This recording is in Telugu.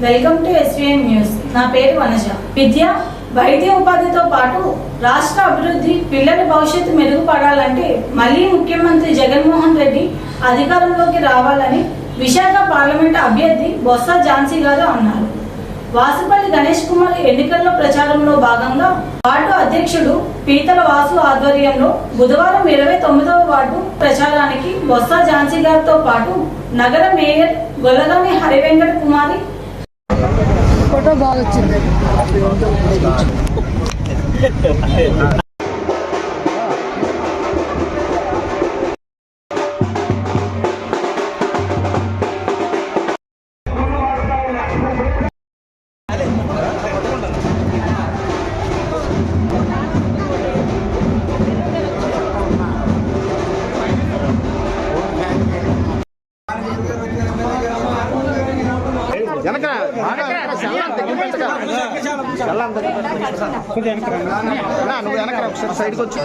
Welcome to SVN news. నా పేరు వనజ. విద్య, వైద్య ఉపాధితో పాటు రాష్ట్ర అభివృద్ధి, పిల్లల భవిష్యత్తు మెరుగుపడాలంటే మళ్ళీ ముఖ్యమంత్రి జగన్మోహన్ రెడ్డి అధికారంలోకి రావాలని విశాఖ పార్లమెంట్ అభ్యర్థి బొత్స ఝాన్సీ గారు అన్నారు. వాసుపల్లి గణేష్ కుమార్ ఎన్నికల్లో ప్రచారంలో భాగంగా వార్డు అధ్యక్షుడు పీతల వాసు ఆధ్వర్యంలో బుధవారం 29వ వార్డు ప్రచారానికి బొత్స ఝాన్సీ గారితో పాటు నగర మేయర్ గొల్లగాని హరివెంకట కుమారి ఫోటో బాగా వచ్చింది. నువ్వు వెనక ఒకసారి సైడ్కి వచ్చి